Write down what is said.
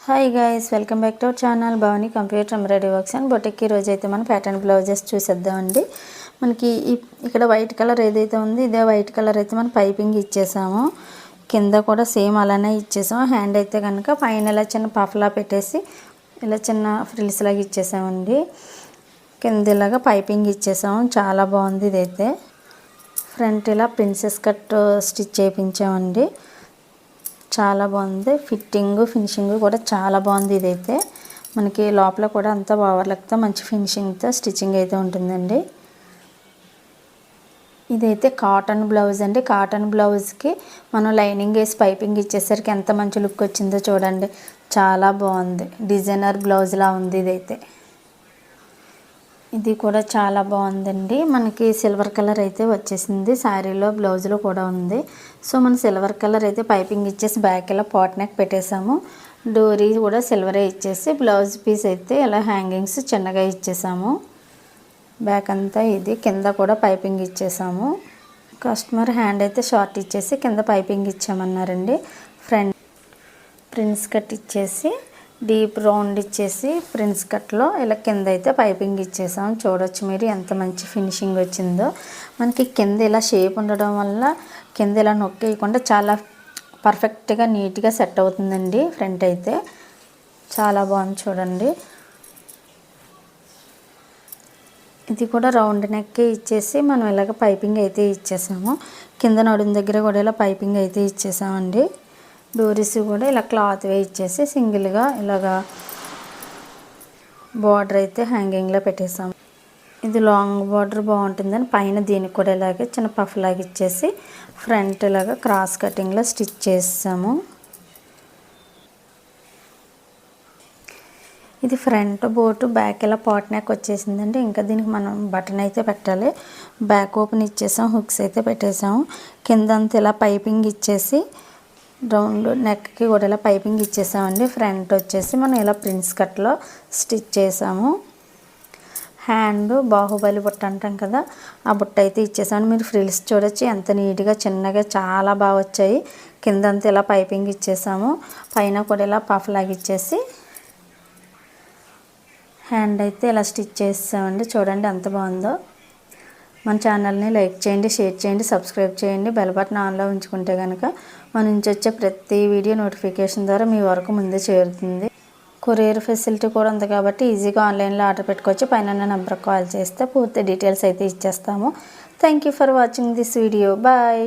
Hi guys, welcome back to our channel Bhavani computer embroidery works and boutique. ఈరోజు అయితే మనం pattern blouses చూసేద్దామండి. మనకి ఇక్కడ వైట్ కలర్ ఏదైతే ఉంది ఇదే వైట్ కలర్ అయితే మనం పైపింగ్ ఇచ్చేసాము. కింద కూడా సేమ్ అలానే ఇచ్చేసాము. హ్యాండ్ అయితే కనుక పైన ఇలా చిన్న పఫ్లా పెట్టేసి ఇలా చిన్న ఫ్రిల్స్ లాగా ఇచ్చేసామండి. కింద ఇలాగా పైపింగ్ ఇచ్చేసాము. చాలా బాగుంది. ఇదైతే ఫ్రంట్ ఇలా ప్రిన్సెస్ కట్ స్టిచ్ చేయించామండి. చాలా బాగుంది. ఫినిషింగ్ కూడా చాలా బాగుంది. ఇదైతే మనకి లోపల కూడా అంతా ఓవర్లక్తో మంచి ఫినిషింగ్తో స్టిచ్చింగ్ అయితే ఉంటుందండి. ఇదైతే కాటన్ బ్లౌజ్ అండి. కాటన్ బ్లౌజ్కి మనం లైనింగ్ వేసి పైపింగ్ ఇచ్చేసరికి ఎంత మంచి లుక్ వచ్చిందో చూడండి. చాలా బాగుంది. డిజైనర్ బ్లౌజ్లా ఉంది. ఇది కూడా చాలా బాగుందండి. మనకి సిల్వర్ కలర్ అయితే వచ్చేసింది. శారీలో బ్లౌజ్లో కూడా ఉంది. సో మనం సిల్వర్ కలర్ అయితే పైపింగ్ ఇచ్చేసి బ్యాక్ ఇలా పాట్ నెక్ పెట్టేసాము. డోరీ కూడా సిల్వరే ఇచ్చేసి బ్లౌజ్ పీస్ అయితే ఇలా హ్యాంగింగ్స్ చిన్నగా ఇచ్చేసాము. బ్యాక్ అంతా ఇది కింద కూడా పైపింగ్ ఇచ్చేసాము. కస్టమర్ హ్యాండ్ అయితే షార్ట్ ఇచ్చేసి కింద పైపింగ్ ఇచ్చామన్నారండి. ఫ్రంట్ ప్రిన్స్ కట్ ఇచ్చేసి డీప్ రౌండ్ ఇచ్చేసి ప్రిన్స్ కట్లో ఇలా కింద అయితే పైపింగ్ ఇచ్చేసాం. చూడొచ్చు మీరు ఎంత మంచి ఫినిషింగ్ వచ్చిందో. మనకి కింద ఇలా షేప్ ఉండడం వల్ల కింద ఇలా నొక్కేయకుండా చాలా పర్ఫెక్ట్గా నీట్గా సెట్ అవుతుందండి. ఫ్రంట్ అయితే చాలా బాగుంది చూడండి. ఇది కూడా రౌండ్ నెక్ ఇచ్చేసి మనం ఇలాగ పైపింగ్ అయితే ఇచ్చేసాము. కింద నడుం దగ్గర కూడా ఇలా పైపింగ్ అయితే ఇచ్చేసామండి. డోరీస్ కూడా ఇలా క్లాత్ ఇచ్చేసి సింగిల్గా ఇలాగా బార్డర్ అయితే హ్యాంగింగ్లో పెట్టేసాము. ఇది లాంగ్ బార్డర్ బాగుంటుందని పైన దీనికి కూడా ఇలాగే చిన్న పఫ్ లాగా ఇచ్చేసి ఫ్రంట్ ఇలాగా క్రాస్ కటింగ్లో స్టిచ్ చేసాము. ఇది ఫ్రంట్ బోటు బ్యాక్ ఇలా పాట్ నెక్ వచ్చేసిందండి. ఇంకా దీనికి మనం బటన్ అయితే పెట్టాలి. బ్యాక్ ఓపెన్ ఇచ్చేసాం. హుక్స్ అయితే పెట్టేసాము. కిందంతా ఇలా పైపింగ్ ఇచ్చేసి రౌండ్ నెక్కి కూడా ఇలా పైపింగ్ ఇచ్చేసామండి. ఫ్రంట్ వచ్చేసి మనం ఇలా ప్రిన్స్ కట్లో స్టిచ్ చేసాము. హ్యాండ్ బాహుబలి బుట్ట అంటాం కదా, ఆ బుట్ట అయితే ఇచ్చేసాము. మీరు ఫ్రిల్స్ చూడొచ్చు ఎంత నీట్గా చిన్నగా చాలా బాగా వచ్చాయి. కిందంతా ఇలా పైపింగ్ ఇచ్చేసాము. పైన కూడా ఇలా పఫ్ లాగా ఇచ్చేసి హ్యాండ్ అయితే ఇలా స్టిచ్ చేసామండి. చూడండి ఎంత బాగుందో. మన ఛానల్ని లైక్ చేయండి, షేర్ చేయండి, సబ్స్క్రైబ్ చేయండి. బెల్ బటన్ ఆన్లో ఉంచుకుంటే కనుక మన నుంచి వచ్చే ప్రతి వీడియో నోటిఫికేషన్ ద్వారా మీ వరకు ముందే చేరుతుంది. కొరియర్ ఫెసిలిటీ కూడా ఉంది కాబట్టి ఈజీగా ఆన్లైన్లో ఆర్డర్ పెట్టుకోవచ్చు. పైన నెంబర్ కాల్ చేస్తే పూర్తి డీటెయిల్స్ అయితే ఇచ్చేస్తాము. Thank you for watching this video. Bye.